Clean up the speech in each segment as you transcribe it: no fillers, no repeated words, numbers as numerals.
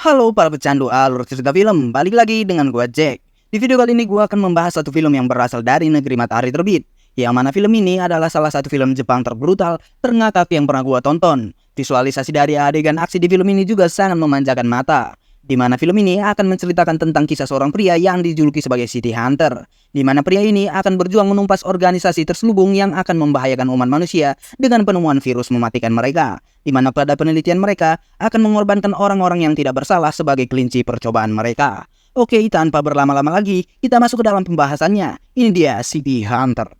Halo para pecandu alur cerita film, balik lagi dengan gua Jack. Di video kali ini gua akan membahas satu film yang berasal dari negeri matahari terbit. Yang mana film ini adalah salah satu film Jepang terbrutal, terngakak yang pernah gua tonton. Visualisasi dari adegan aksi di film ini juga sangat memanjakan mata. Di mana film ini akan menceritakan tentang kisah seorang pria yang dijuluki sebagai City Hunter. Di mana pria ini akan berjuang menumpas organisasi terselubung yang akan membahayakan umat manusia dengan penemuan virus mematikan mereka. Di mana pada penelitian mereka akan mengorbankan orang-orang yang tidak bersalah sebagai kelinci percobaan mereka. Oke, tanpa berlama-lama lagi, kita masuk ke dalam pembahasannya. Ini dia City Hunter.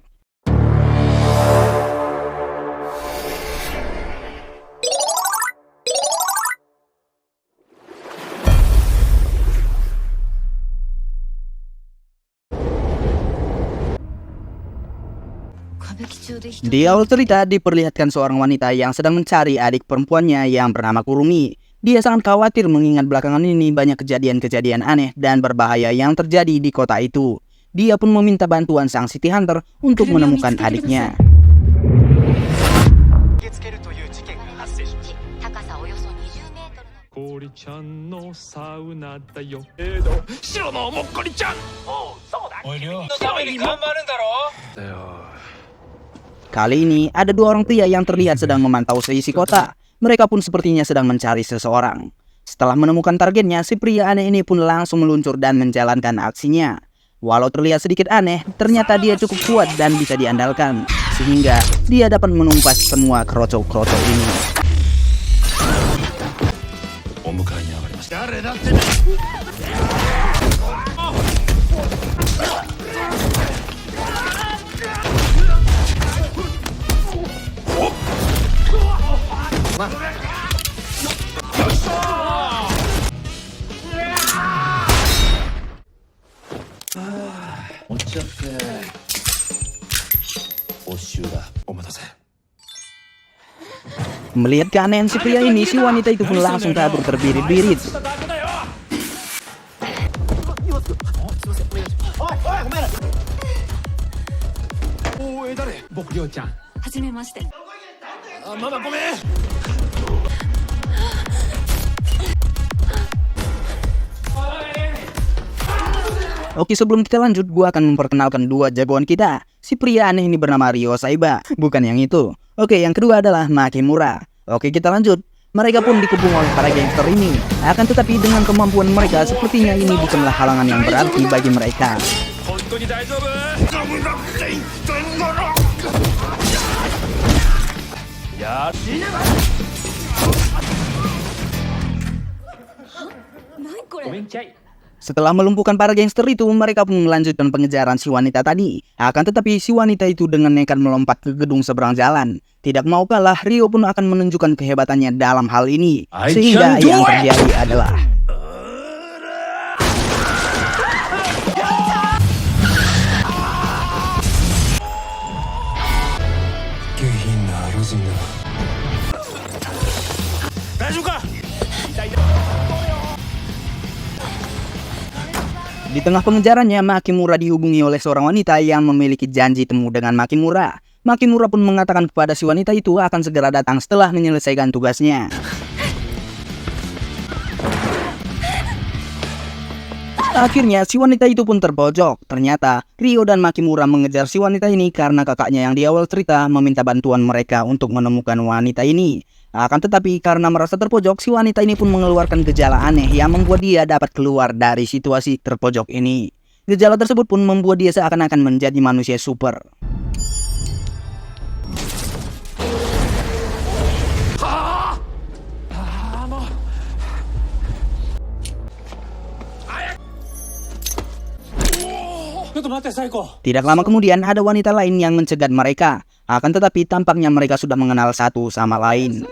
Di awal cerita diperlihatkan seorang wanita yang sedang mencari adik perempuannya yang bernama Kurumi. Dia sangat khawatir mengingat belakangan ini banyak kejadian-kejadian aneh dan berbahaya yang terjadi di kota itu. Dia pun meminta bantuan sang City Hunter untuk menemukan adiknya. Kali ini ada dua orang pria yang terlihat sedang memantau seisi kota. Mereka pun sepertinya sedang mencari seseorang. Setelah menemukan targetnya, si pria aneh ini pun langsung meluncur dan menjalankan aksinya. Walau terlihat sedikit aneh, ternyata dia cukup kuat dan bisa diandalkan. Sehingga dia dapat menumpas semua kroco-kroco ini. Melihat keanehan si pria ini, si wanita itu pun langsung kabur terbirit-birit. Oke, sebelum kita lanjut, gua akan memperkenalkan dua jagoan kita. Si pria aneh ini bernama Ryo Saiba, bukan yang itu. Oke, yang kedua adalah Makimura. Oke, kita lanjut. Mereka pun dikepung oleh para gangster ini. Akan tetapi dengan kemampuan mereka, sepertinya ini bukanlah halangan yang berarti bagi mereka. Setelah melumpuhkan para gangster itu, mereka pun melanjutkan pengejaran si wanita tadi. Akan tetapi si wanita itu dengan nekat melompat ke gedung seberang jalan. Tidak mau kalah, Ryo pun akan menunjukkan kehebatannya dalam hal ini. Sehingga yang terjadi adalah di tengah pengejarannya, Makimura dihubungi oleh seorang wanita yang memiliki janji temu dengan Makimura. Makimura pun mengatakan kepada si wanita itu akan segera datang setelah menyelesaikan tugasnya. Akhirnya si wanita itu pun terpojok. Ternyata Ryo dan Makimura mengejar si wanita ini karena kakaknya yang di awal cerita meminta bantuan mereka untuk menemukan wanita ini. Akan tetapi karena merasa terpojok, si wanita ini pun mengeluarkan gejala aneh yang membuat dia dapat keluar dari situasi terpojok ini. Gejala tersebut pun membuat dia seakan-akan menjadi manusia super. Tidak lama kemudian ada wanita lain yang mencegat mereka. Akan tetapi tampaknya mereka sudah mengenal satu sama lain.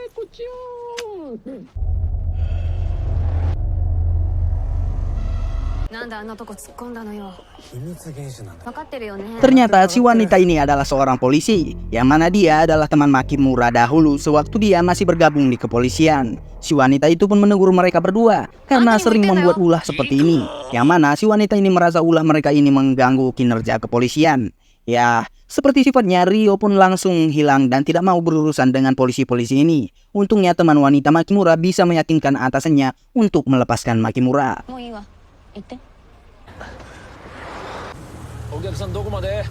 Ternyata si wanita ini adalah seorang polisi, yang mana dia adalah teman Makimura dahulu sewaktu dia masih bergabung di kepolisian. Si wanita itu pun menegur mereka berdua karena sering membuat ulah seperti ini, yang mana si wanita ini merasa ulah mereka ini mengganggu kinerja kepolisian. Ya, seperti sifatnya, Ryo pun langsung hilang dan tidak mau berurusan dengan polisi-polisi ini. Untungnya teman wanita Makimura bisa meyakinkan atasannya untuk melepaskan Makimura. もういいわ行って お客さんどこまで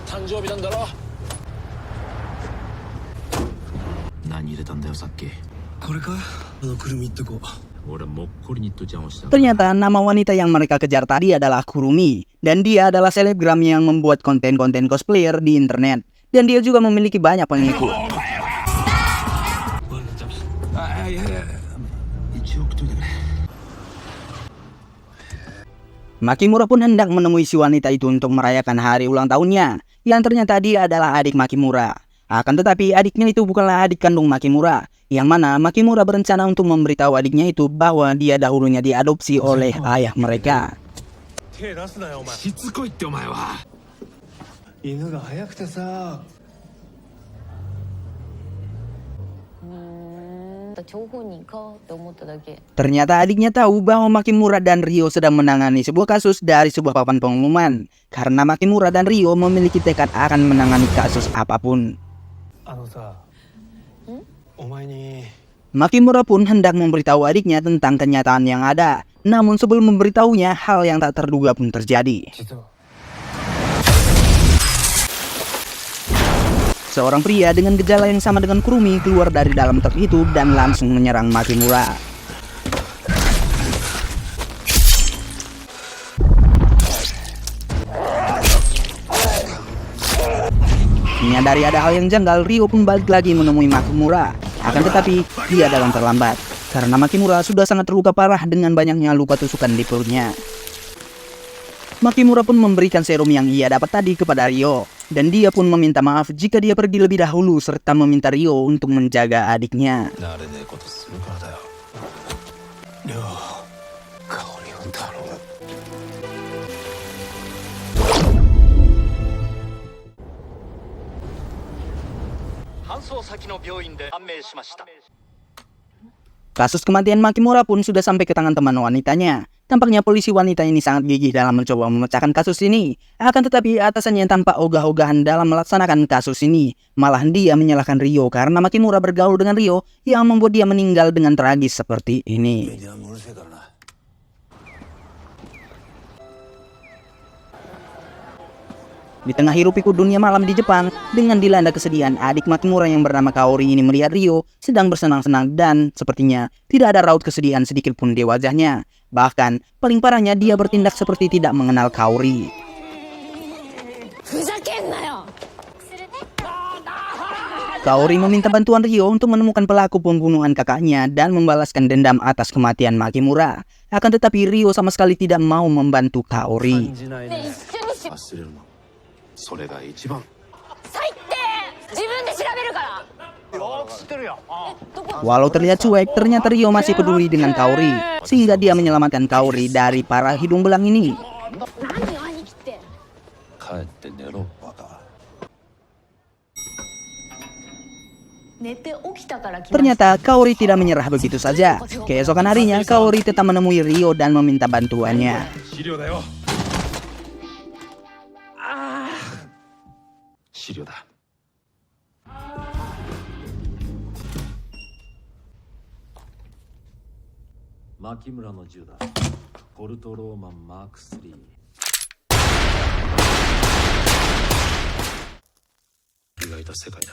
誕生日なんだろ何入れたんだよさっきこれかくるみって子 俺もっこりニットちゃんをした Ternyata nama wanita yang mereka kejar tadi adalah Kurumi. Dan dia adalah selebgram yang membuat konten-konten cosplayer di internet. Dan dia juga memiliki banyak pengikut. あいやいや一応送っといてくれ Makimura pun hendak menemui si wanita itu untuk merayakan hari ulang tahunnya. Yang ternyata dia adalah adik Makimura. Akan tetapi adiknya itu bukanlah adik kandung Makimura. Yang mana Makimura berencana untuk memberitahu adiknya itu bahwa dia dahulunya diadopsi oleh ayah mereka. 手出すなよお前しつこいってお前は犬が速くてさ張本人かって思っただけ Ternyata adiknya tahu bahwa Makimura dan Ryo sedang menangani sebuah kasus dari sebuah papan pengumuman. Karena Makimura dan Ryo memiliki tekad akan menangani kasus apapun. あのさお前に Makimura pun hendak memberitahu adiknya tentang kenyataan yang ada. Namun sebelum memberitahunya, hal yang tak terduga pun terjadi. 実は Seorang pria dengan gejala yang sama dengan Kurumi keluar dari dalam truk itu dan langsung menyerang Makimura. Menyadari ada hal yang janggal, Ryo pun balik lagi menemui Makimura. Akan tetapi, dia datang terlambat. Karena Makimura sudah sangat terluka parah dengan banyaknya luka tusukan di perutnya. Makimura pun memberikan serum yang ia dapat tadi kepada Ryo. Dan dia pun meminta maaf jika dia pergi lebih dahulu serta meminta Ryo untuk menjaga adiknya. 慣れねえことするからだよりょう香りを頼む Kasus kematian Makimura pun sudah sampai ke tangan teman wanitanya. Tampaknya polisi wanita ini sangat gigih dalam mencoba memecahkan kasus ini. Akan tetapi atasannya tanpa ogah-ogahan dalam melaksanakan kasus ini. Malah dia menyalahkan Ryo karena Makimura bergaul dengan Ryo yang membuat dia meninggal dengan tragis seperti ini. メディアもうるせえからな Di tengah hiruk-pikuk dunia malam di Jepang, dengan dilanda kesedihan, adik Makimura yang bernama Kaori ini melihat Ryo sedang bersenang-senang dan sepertinya tidak ada raut kesedihan sedikit pun di wajahnya. Bahkan, paling parahnya dia bertindak seperti tidak mengenal Kaori. ふざけんなよ Kaori meminta bantuan Ryo untuk menemukan pelaku pembunuhan kakaknya dan membalaskan dendam atas kematian Makimura. Akan tetapi Ryo sama sekali tidak mau membantu Kaori. 感じない ね ね 一緒にし 忘れるなそれが一番最低自分で調べるから Walau terlihat cuek, ternyata Ryo masih peduli dengan Kaori, sehingga dia menyelamatkan Kaori dari para hidung belang ini. 何よ兄貴って 帰って寝ろバカ 寝て起きたから来ました Ternyata Kaori tidak menyerah begitu saja. Keesokan harinya, Kaori tetap menemui Ryo dan meminta bantuannya. 資料だよ資料だ 牧村の銃だポルトローマンマーク3 意外と世界だ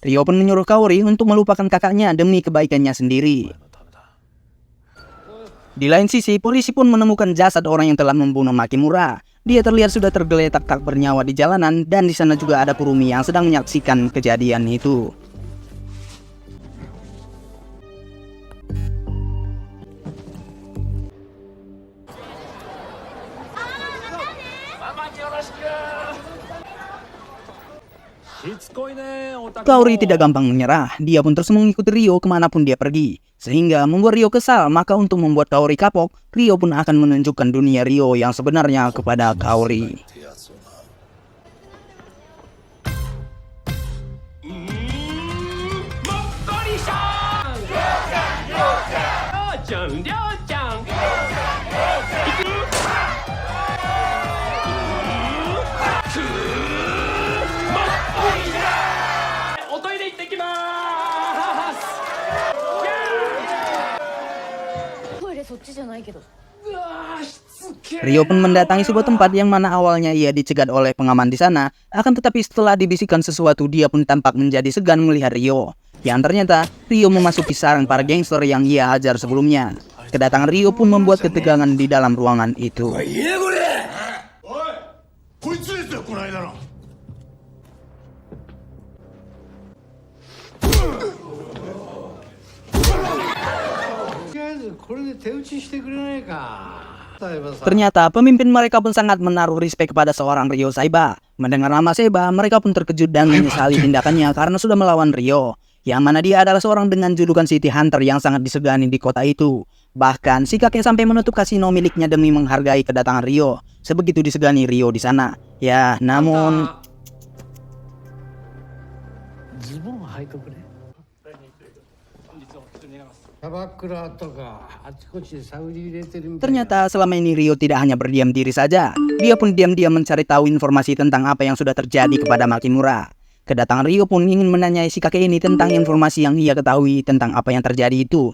Ryo pun menyuruh Kaori untuk melupakan kakaknya demi kebaikannya sendiri. お前のためだ Di lain sisi, polisi pun menemukan jasad orang yang telah membunuh Makimura. Dia terlihat sudah tergeletak tak bernyawa di jalanan dan di sana juga ada Kurumi yang sedang menyaksikan kejadian itu. Kaori tidak gampang menyerah, dia pun terus mengikuti Ryo kemanapun dia pergi. Sehingga membuat Ryo kesal, maka untuk membuat Kaori kapok, Ryo pun akan menunjukkan dunia Ryo yang sebenarnya kepada Kaori. ってやつをな ちゃんトイレそっちじゃないけど。 Ryo pun mendatangi sebuah tempat yang mana awalnya ia dicegat oleh pengaman di sana. Akan tetapi setelah dibisikkan sesuatu, dia pun tampak menjadi segan melihat Ryo. Yang ternyata Ryo memasuki sarang para gangster yang ia hajar sebelumnya. Kedatangan Ryo pun membuat ketegangan di dalam ruangan itu. こいつですよこの間の。とりあえずこれで手打ちしてくれないか。 Ternyata pemimpin mereka pun sangat menaruh respek kepada seorang Ryo Saiba. Mendengar nama Saiba, mereka pun terkejut dan menyesali tindakannya karena sudah melawan Ryo. Yang mana dia adalah seorang dengan julukan City Hunter yang sangat disegani di kota itu. Bahkan si kakek sampai menutup kasino miliknya demi menghargai kedatangan Ryo. Sebegitu disegani Ryo di sana. Ya, namun ternyata selama ini Ryo tidak hanya berdiam diri saja. Dia pun diam-diam mencari tahu informasi tentang apa yang sudah terjadi kepada Makimura. Kedatangan Ryo pun ingin menanyai si kakek ini tentang informasi yang ia ketahui tentang apa yang terjadi itu.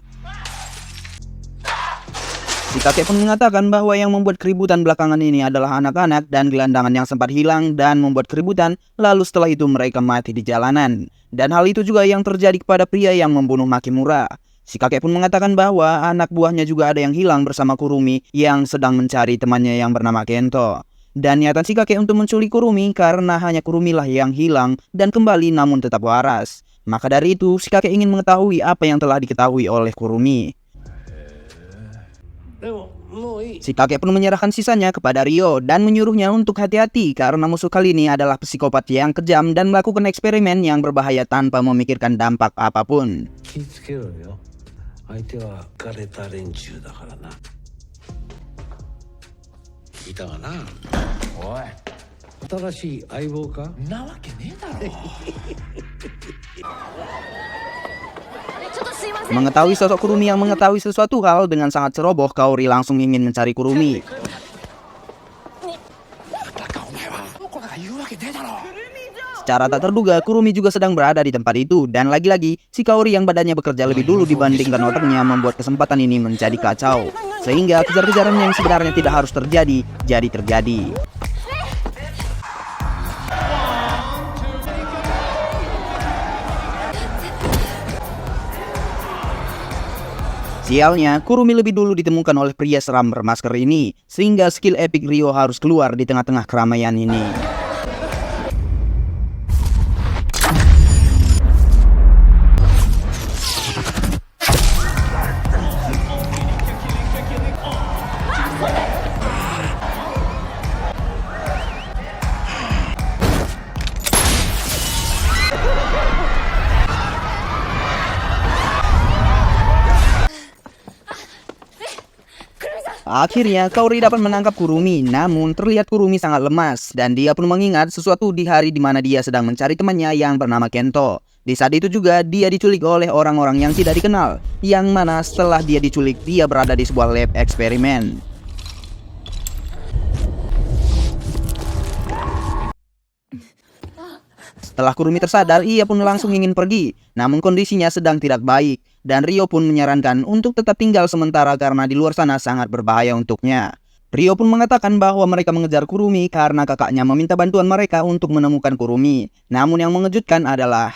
Si kakek pun mengatakan bahwa yang membuat keributan belakangan ini adalah anak-anak dan gelandangan yang sempat hilang dan membuat keributan, lalu setelah itu mereka mati di jalanan. Dan hal itu juga yang terjadi kepada pria yang membunuh Makimura. Si kakek pun mengatakan bahwa anak buahnya juga ada yang hilang bersama Kurumi yang sedang mencari temannya yang bernama Kento. Dan niatan si kakek untuk menculik Kurumi karena hanya Kurumi lah yang hilang dan kembali namun tetap waras. Maka dari itu si kakek ingin mengetahui apa yang telah diketahui oleh Kurumi. Si kakek pun menyerahkan sisanya kepada Ryo dan menyuruhnya untuk hati-hati karena musuh kali ini adalah psikopat yang kejam dan melakukan eksperimen yang berbahaya tanpa memikirkan dampak apapun. Mengetahui sosok Kurumi yang mengetahui sesuatu hal dengan sangat ceroboh, Kaori langsung ingin mencari Kurumi. Secara tak terduga, Kurumi juga sedang berada di tempat itu. Dan lagi-lagi, si Kaori yang badannya bekerja lebih dulu dibandingkan otaknya membuat kesempatan ini menjadi kacau. Sehingga kejar-kejaran yang sebenarnya tidak harus terjadi, jadi terjadi. Sialnya, Kurumi lebih dulu ditemukan oleh pria seram bermasker ini, sehingga skill epic Ryo harus keluar di tengah-tengah keramaian ini. Akhirnya Kaori dapat menangkap Kurumi, namun terlihat Kurumi sangat lemas dan dia pun mengingat sesuatu di hari di mana dia sedang mencari temannya yang bernama Kento. Di saat itu juga dia diculik oleh orang-orang yang tidak dikenal, yang mana setelah dia diculik dia berada di sebuah lab eksperimen. Setelah Kurumi tersadar, ia pun langsung ingin pergi, namun kondisinya sedang tidak baik. Dan Ryo pun menyarankan untuk tetap tinggal sementara karena di luar sana sangat berbahaya untuknya. Ryo pun mengatakan bahwa mereka mengejar Kurumi karena kakaknya meminta bantuan mereka untuk menemukan Kurumi. Namun yang mengejutkan adalah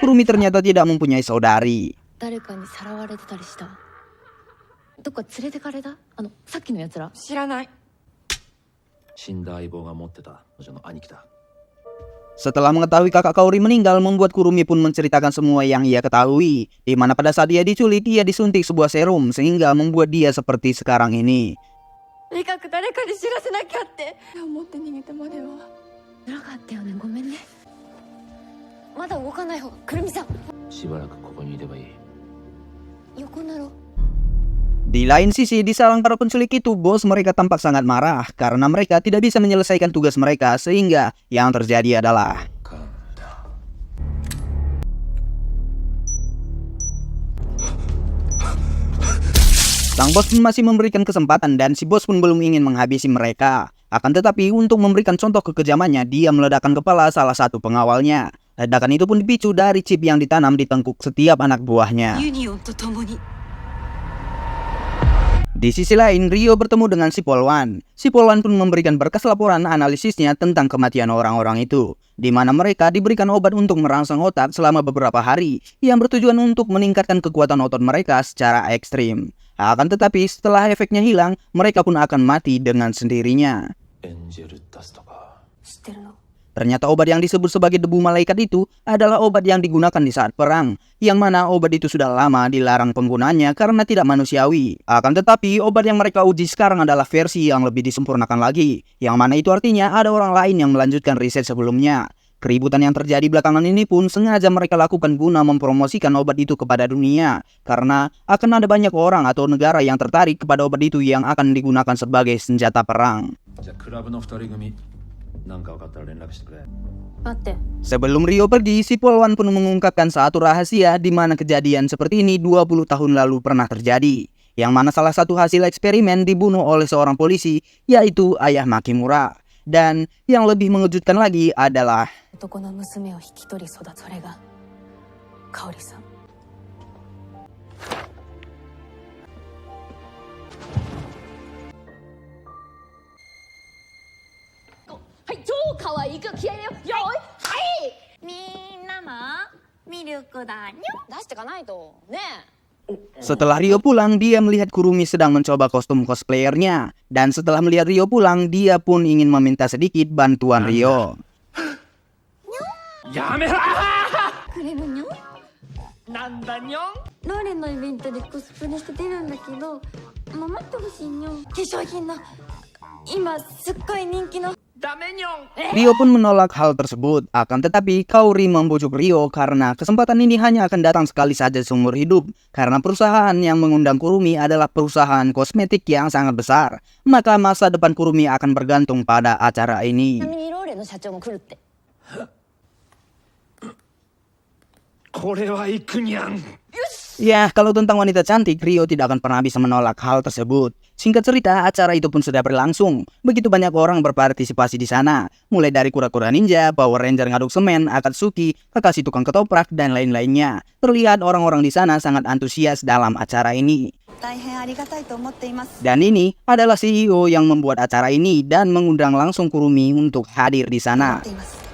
Kurumi ternyata tidak mempunyai saudari. 誰かにさらわれてたりした？どっか連れてかれた？さっきのやつら？知らない。死んだ相棒が持ってた彼女の兄貴だ。 Setelah mengetahui kakak Kaori meninggal, membuat Kurumi pun menceritakan semua yang ia ketahui. Di mana pada saat dia diculik, ia disuntik sebuah serum sehingga membuat dia seperti sekarang ini. とにかく誰かに知らせなきゃって思って逃げたまでは。なかったよね、ごめんね。まだ動かない方が、くるみさん。しばらくここにいればいい。 横なろ。 Di lain sisi, di sarang para penculik itu, bos mereka tampak sangat marah karena mereka tidak bisa menyelesaikan tugas mereka, sehingga yang terjadi adalah sang bos pun masih memberikan kesempatan dan si bos pun belum ingin menghabisi mereka. Akan tetapi untuk memberikan contoh kekejamannya, dia meledakkan kepala salah satu pengawalnya. Ledakan itu pun dipicu dari chip yang ditanam di tengkuk setiap anak buahnya. Di sisi lain, Ryo bertemu dengan si Polwan. Si Polwan pun memberikan berkas laporan analisisnya tentang kematian orang-orang itu, di mana mereka diberikan obat untuk merangsang otak selama beberapa hari, yang bertujuan untuk meningkatkan kekuatan otot mereka secara ekstrim. Akan tetapi setelah efeknya hilang, mereka pun akan mati dengan sendirinya. エンジェルダストか。 知ってるの？ Ternyata obat yang disebut sebagai debu malaikat itu adalah obat yang digunakan di saat perang, yang mana obat itu sudah lama dilarang penggunaannya karena tidak manusiawi. Akan tetapi obat yang mereka uji sekarang adalah versi yang lebih disempurnakan lagi, yang mana itu artinya ada orang lain yang melanjutkan riset sebelumnya. Keributan yang terjadi belakangan ini pun sengaja mereka lakukan guna mempromosikan obat itu kepada dunia, karena akan ada banyak orang atau negara yang tertarik kepada obat itu yang akan digunakan sebagai senjata perang. じゃあクラブの2人組なんか分かったら連絡してくれ。 待って。 Sebelum Ryo pergi, si Polwan pun mengungkapkan satu rahasia di mana kejadian seperti ini 20 tahun lalu pernah terjadi, yang mana salah satu hasil eksperimen dibunuh oleh seorang polisi, yaitu ayah Makimura. Dan yang lebih mengejutkan lagi adalah 男の娘を引き取り育つそれが香織さん。はい、超可愛いく気合いだよ。よーい、はい。みんなもミルクだにょ。出してかないとねえ。 setelah Ryo pulang, dia melihat Kurumi sedang mencoba kostum cosplayernya. Dan setelah melihat Ryo pulang, dia pun ingin meminta sedikit bantuan Ryo. やめろ。くれるにょ。なんだにょん。ローレンのイベントでコスプレして出るんだけど、守ってほしいにょ。化粧品の今すっごい人気の。 ダメにょん。 Ryo pun menolak hal tersebut. Akan tetapi Kaori membujuk Ryo karena kesempatan ini hanya akan datang sekali saja seumur hidup. Karena perusahaan yang mengundang Kurumi adalah perusahaan kosmetik yang sangat besar. Maka masa depan Kurumi akan bergantung pada acara ini. ちなみにローレンの社長も来るって。これは行くにゃん。 Ya, kalau tentang wanita cantik, Ryo tidak akan pernah bisa menolak hal tersebut. Singkat cerita, acara itu pun sudah berlangsung. Begitu banyak orang berpartisipasi di sana. Mulai dari kura-kura ninja, Power Ranger ngaduk semen, Akatsuki, Kakashi tukang ketoprak, dan lain-lainnya. Terlihat orang-orang di sana sangat antusias dalam acara ini. 大変ありがたいと思っています。 Dan ini adalah CEO yang membuat acara ini dan mengundang langsung Kurumi untuk hadir di sana. います。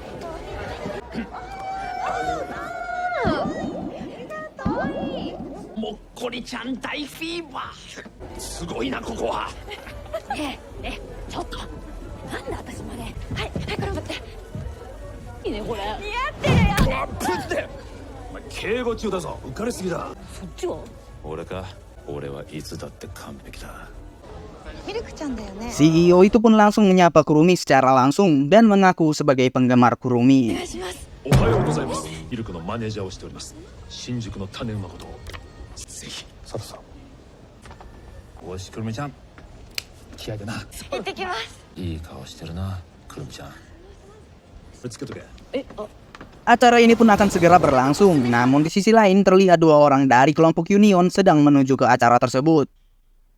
もっこりちゃん大フィーバー。すごいなここは。ちょっとなんで私まで。はいはい、これ持って。いいねこれ。やってるやアップってお前敬語中だぞ。浮かれすぎだ。そっちは俺か。俺はいつだって完璧だ。ミルクちゃんだよね。 CEO itu pun langsung menyapa Kurumi secara langsung dan mengaku sebagai penggemar Kurumi. お願いします。おはようございます。ミルクのマネージャーをしております。新宿の種馬ことをぜひ佐藤さん。おしくるみちゃん気合だな。行ってきます。いい顔してるなくるみちゃん。これつけとけ。 Acara ini pun akan segera berlangsung. Namun di sisi lain terlihat dua orang dari kelompok Union sedang menuju ke acara tersebut.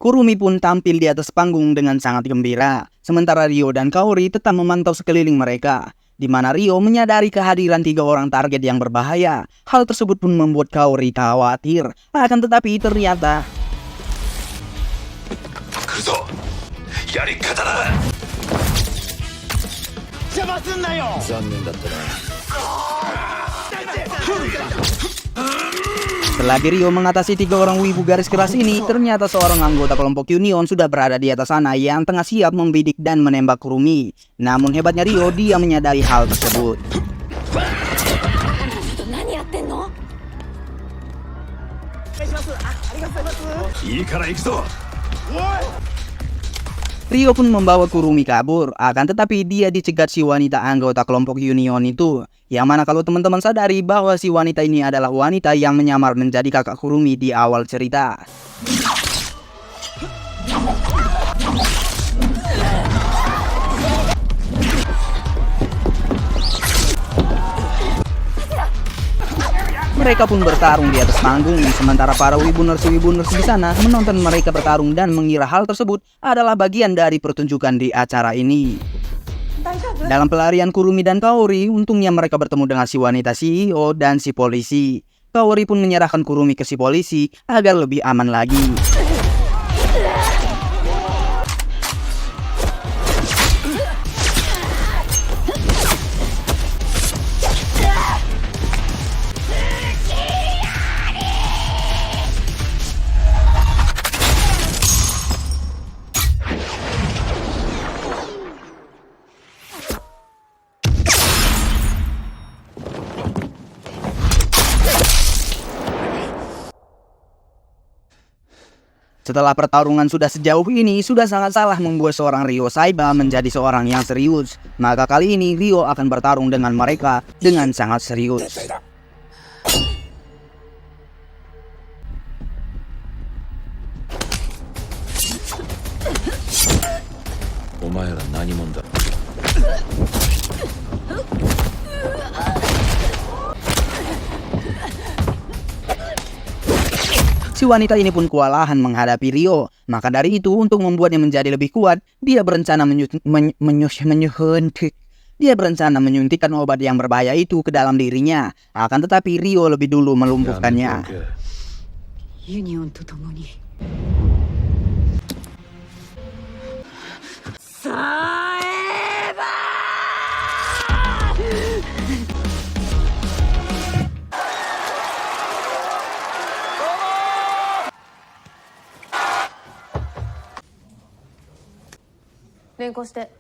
Kurumi pun tampil di atas panggung dengan sangat gembira. Sementara Ryo dan Kaori tetap memantau sekeliling mereka. Di mana Ryo menyadari kehadiran 3 orang target yang berbahaya. Hal tersebut pun membuat Kaori khawatir. Akan tetapi ternyata 来るぞ。やり方だ。邪魔すんなよ。残念だったな。 selagi Ryo mengatasi 3 orang wibu garis keras ini, ternyata seorang anggota kelompok Union sudah berada di atas sana yang tengah siap membidik dan menembak Kurumi. Namun hebatnya Ryo, dia menyadari hal tersebut. 何やってんの？いいから行くぞ。 Ryo pun membawa Kurumi kabur, akan tetapi dia dicegat si wanita anggota kelompok Union itu. Yang mana kalau teman-teman sadari bahwa si wanita ini adalah wanita yang menyamar menjadi kakak Kurumi di awal cerita. Mereka pun bertarung di atas panggung, sementara para wibuners di sana menonton mereka bertarung dan mengira hal tersebut adalah bagian dari pertunjukan di acara ini. Dalam pelarian Kurumi dan Kaori, untungnya mereka bertemu dengan si wanita CEO dan si polisi. Kaori pun menyerahkan Kurumi ke si polisi agar lebih aman lagi. Setelah pertarungan sudah sejauh ini, sudah sangat salah membuat seorang Ryo Saiba menjadi seorang yang serius. Maka kali ini Ryo akan bertarung dengan mereka dengan sangat serius. お前ら何者だ。 Si wanita ini pun kewalahan menghadapi Ryo. Maka dari itu, untuk membuatnya menjadi lebih kuat, dia berencana menyuntikkan obat yang berbahaya itu ke dalam dirinya. Akan tetapi Ryo lebih dulu melumpuhkannya. Union と共にさえば 連行して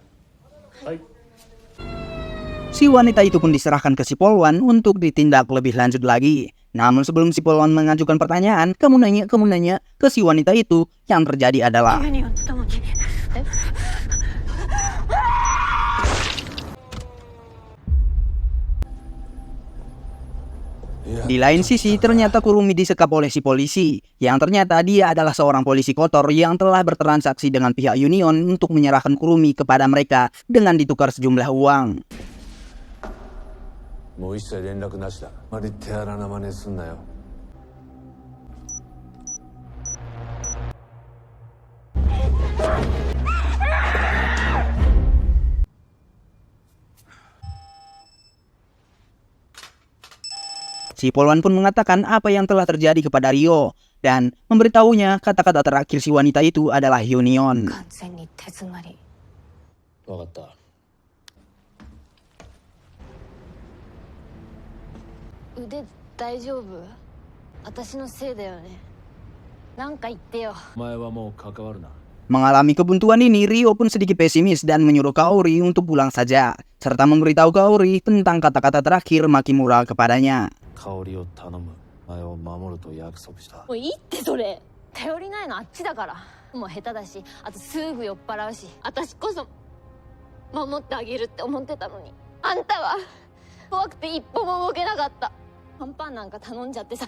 Si wanita itu pun diserahkan ke si polwan untuk ditindak lebih lanjut lagi. Namun sebelum si polwan mengajukan pertanyaan, kamu nanya ke si wanita itu, yang terjadi adalah ユニオンと共にえ di lain sisi ternyata Kurumi disekap oleh si polisi, yang ternyata dia adalah seorang polisi kotor yang telah bertransaksi dengan pihak Union untuk menyerahkan Kurumi kepada mereka dengan ditukar sejumlah uang. もう一切連絡なしだ。あまり手荒な真似すんなよ。 Si polwan pun mengatakan apa yang telah terjadi kepada Ryo dan memberitahunya kata-kata terakhir si wanita itu adalah Union. 完全に手詰まり分かった。 腕大丈夫？私のせいだよね。なんか言ってよ。お前はもう関わるな。 Mengalami kebuntuan ini, Ryo pun sedikit pesimis dan menyuruh Kaori untuk pulang saja, serta memberitahu Kaori tentang kata-kata terakhir Makimura kepadanya. 香りを頼む。お前を守ると約束した。もういいってそれ。頼りないのあっちだから。もう下手だし、あとすぐ酔っ払うし、私こそ守ってあげるって思ってたのに、あんたは怖くて一歩も動けなかった。パンパンなんか頼んじゃってさ、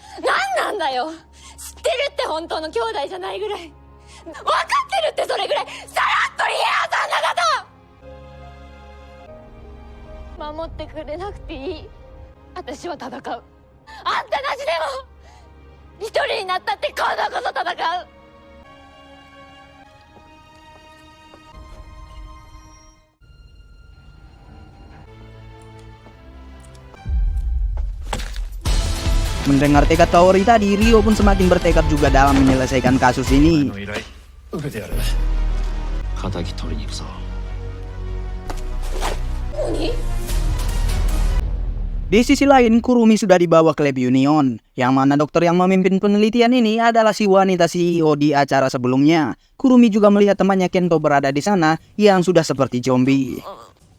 なんなんだよ。知ってるって本当の兄弟じゃないぐらい。分かってるってそれぐらいさらっと言えよそんなこと。守ってくれなくていい。私は戦う。あんたなしでも一人になったって今度こそ戦う。 Mendengar tekad Kaori tadi, Ryo pun semakin bertekad juga dalam menyelesaikan kasus ini. 受けてやる。仇取りに行くぞ。 Di sisi lain, Kurumi sudah dibawa ke lab Union, yang mana dokter yang memimpin penelitian ini adalah si wanita CEO di acara sebelumnya. Kurumi juga melihat temannya Kento berada di sana yang sudah seperti zombie.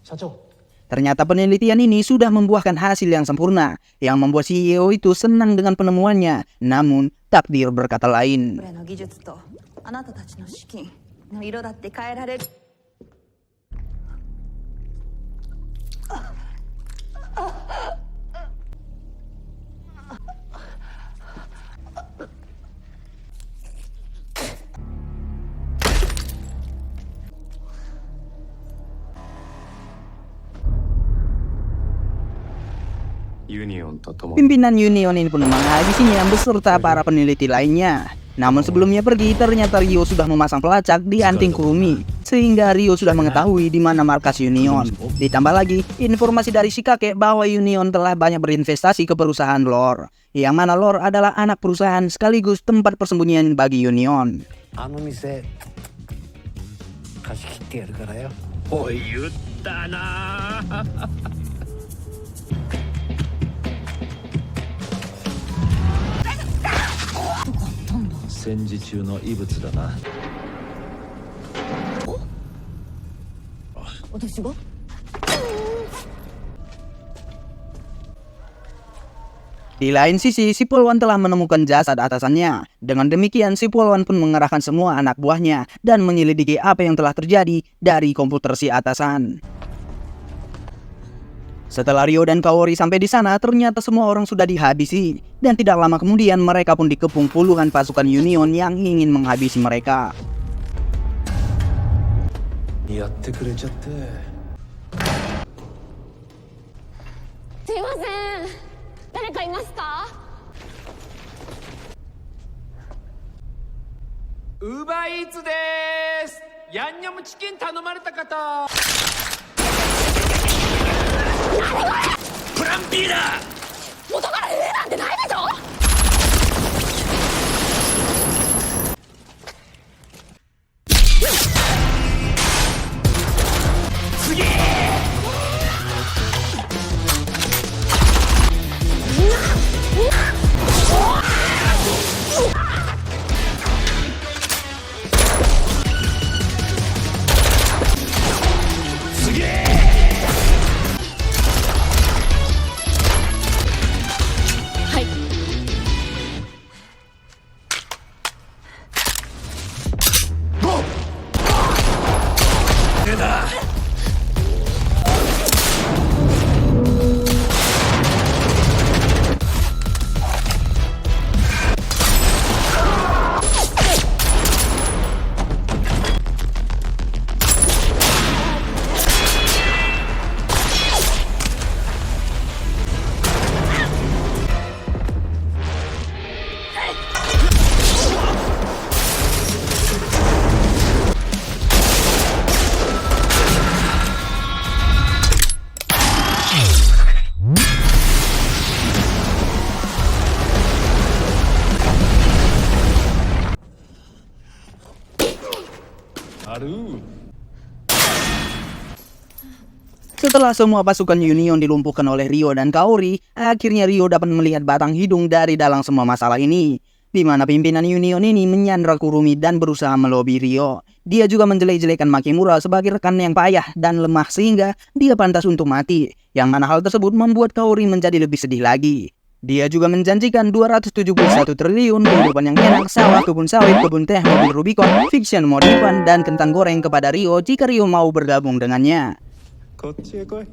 社長。 Ternyata penelitian ini sudah membuahkan hasil yang sempurna, yang membuat CEO itu senang dengan penemuannya. Namun, takdir berkata lain. 俺の技術とあなたたちの資金の色だって変えられる。ユニオンと共に Pimpinan Union ini pun menghabisinya beserta para peneliti lainnya. Namun sebelumnya pergi, ternyata Ryo sudah memasang pelacak di anting Kurumi, sehingga Ryo sudah mengetahui di mana markas Union. Ditambah lagi, informasi dari si kakek bahwa Union telah banyak berinvestasi ke perusahaan Lore, yang mana Lore adalah anak perusahaan sekaligus tempat persembunyian bagi Union. あの店貸し切ってやるからよ。おい言ったな戦時中の遺物だな。私が Di lain sisi, si Polwan telah menemukan jasad atasannya. Dengan demikian, si Polwan pun mengerahkan semua anak buahnya dan menyelidiki apa yang telah terjadi dari komputer si atasan. Setelah Ryo dan Kaori sampai di sana, ternyata semua orang sudah dihabisi. Dan tidak lama kemudian, mereka pun dikepung puluhan pasukan Union yang ingin menghabisi mereka. やってくれちゃって。すいません、誰かいますか？ウーバーイーツでーす。ヤンニョムチキン頼まれた方。プラン B だ。元から A なんてないでしょ。Setelah semua pasukan Union dilumpuhkan oleh Ryo dan Kaori, akhirnya Ryo dapat melihat batang hidung dari dalam semua masalah ini, di mana pimpinan Union ini menyandra Kurumi dan berusaha melobi Ryo. Dia juga menjelek-jelekan Makimura sebagai rekan yang payah dan lemah sehingga dia pantas untuk mati, yang mana hal tersebut membuat Kaori menjadi lebih sedih lagi. Dia juga menjanjikan 271 triliun kehidupan yang enak, sawah, kebun sawit, kebun teh, mobil Rubicon, fiction modifan, dan kentang goreng kepada Ryo jika Ryo mau bergabung dengannya. こっちへ来い。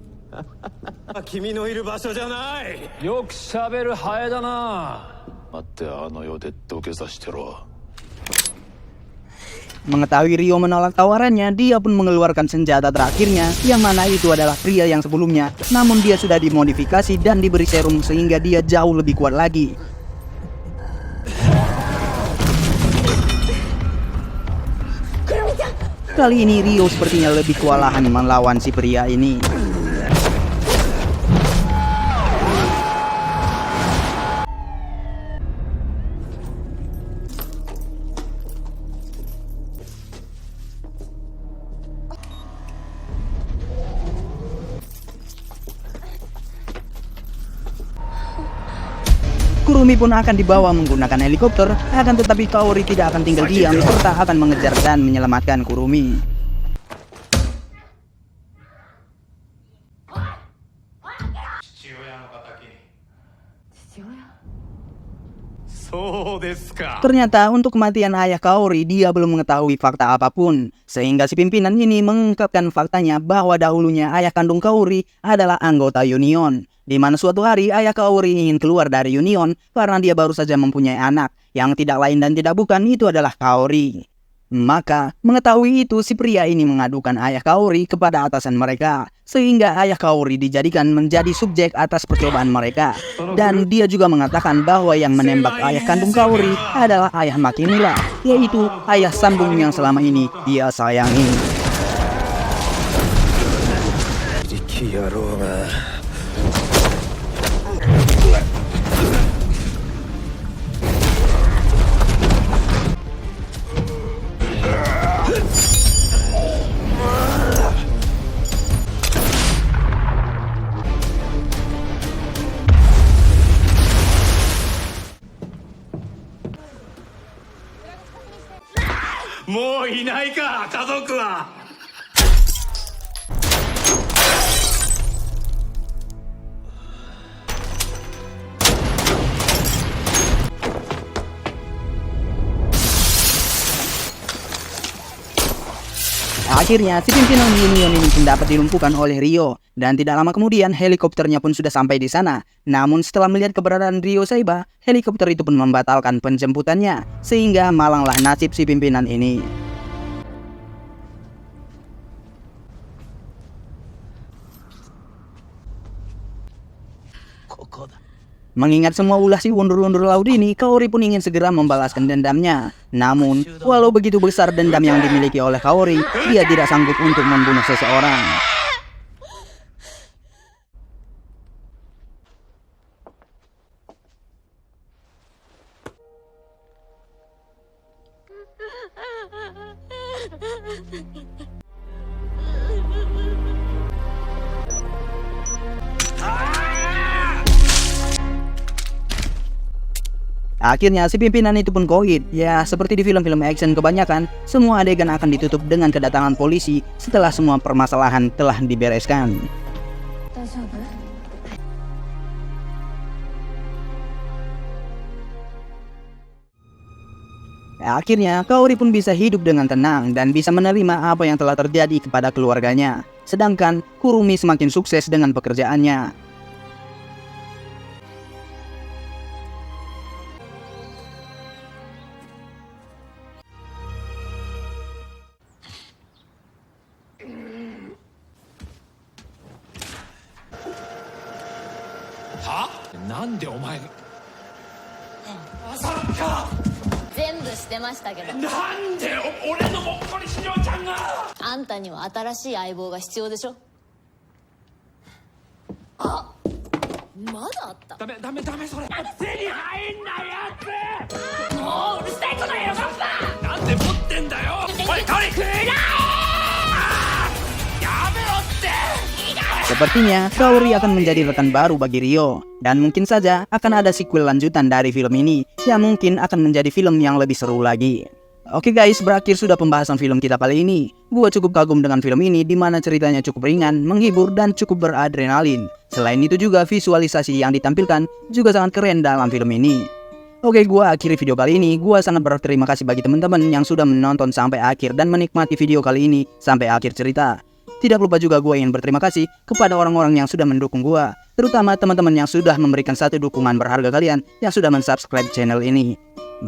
君のいる場所じゃない。よくしゃべるハエだな。待ってあの世で土下座してろ。 Mengetahui Ryo menolak tawarannya, dia pun mengeluarkan senjata terakhirnya, yang mana itu adalah pria yang sebelumnya. Namun dia sudah dimodifikasi dan diberi serum sehingga dia jauh lebih kuat lagi. Kali ini Ryo sepertinya lebih kewalahan melawan si pria ini. Kurumi pun akan dibawa menggunakan helikopter, akan tetapi Kaori tidak akan tinggal diam serta akan mengejar dan menyelamatkan Kurumi. Ternyata untuk kematian ayah Kaori dia belum mengetahui fakta apapun, sehingga si pimpinan ini mengungkapkan faktanya bahwa dahulunya ayah kandung Kaori adalah anggota Union, di mana suatu hari ayah Kaori ingin keluar dari Union karena dia baru saja mempunyai anak, yang tidak lain dan tidak bukan itu adalah Kaori. Maka mengetahui itu, si pria ini mengadukan ayah Kaori kepada atasan mereka, sehingga ayah Kaori dijadikan menjadi subjek atas percobaan mereka. Dan dia juga mengatakan bahwa yang menembak ayah kandung Kaori adalah ayah Makimura, yaitu ayah sambung yang selama ini dia sayangi. Akhirnya si pimpinan Union ini pun dapat dilumpuhkan oleh Ryo, dan tidak lama kemudian helikopternya pun sudah sampai di sana. Namun setelah melihat keberadaan Ryo Saiba, helikopter itu pun membatalkan penjemputannya, sehingga malanglah nasib si pimpinan ini. Mengingat semua ulah si undur-undur laut ini, Kaori pun ingin segera membalaskan dendamnya. Namun, walau begitu besar dendam yang dimiliki oleh Kaori, dia tidak sanggup untuk membunuh seseorang. Akhirnya si pimpinan itu pun koit. Ya, seperti di film-film action kebanyakan, semua adegan akan ditutup dengan kedatangan polisi setelah semua permasalahan telah dibereskan. Akhirnya Kaori pun bisa hidup dengan tenang dan bisa menerima apa yang telah terjadi kepada keluarganya. Sedangkan Kurumi semakin sukses dengan pekerjaannya. Sepertinya Kaori akan menjadi rekan baru bagi Ryo, dan mungkin saja akan ada sequel lanjutan dari film ini yang mungkin akan menjadi film yang lebih seru lagi. Oke guys, berakhir sudah pembahasan film kita kali ini. Gua cukup kagum dengan film ini, dimana ceritanya cukup ringan, menghibur, dan cukup beradrenalin. Selain itu juga visualisasi yang ditampilkan juga sangat keren dalam film ini. Oke, gua akhiri video kali ini. Gua sangat berterima kasih bagi teman-teman yang sudah menonton sampai akhir dan menikmati video kali ini sampai akhir cerita. Tidak lupa juga gue ingin berterima kasih kepada orang-orang yang sudah mendukung gue, terutama teman-teman yang sudah memberikan satu dukungan berharga kalian yang sudah mensubscribe channel ini.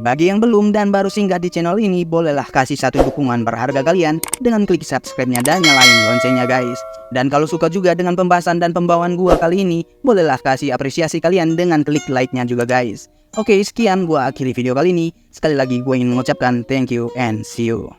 Bagi yang belum dan baru singgah di channel ini, bolehlah kasih satu dukungan berharga kalian dengan klik subscribe-nya dan nyalain loncengnya guys. Dan kalau suka juga dengan pembahasan dan pembawaan gue kali ini, bolehlah kasih apresiasi kalian dengan klik like-nya juga guys. Oke, sekian gue akhiri video kali ini. Sekali lagi gue ingin mengucapkan thank you and see you.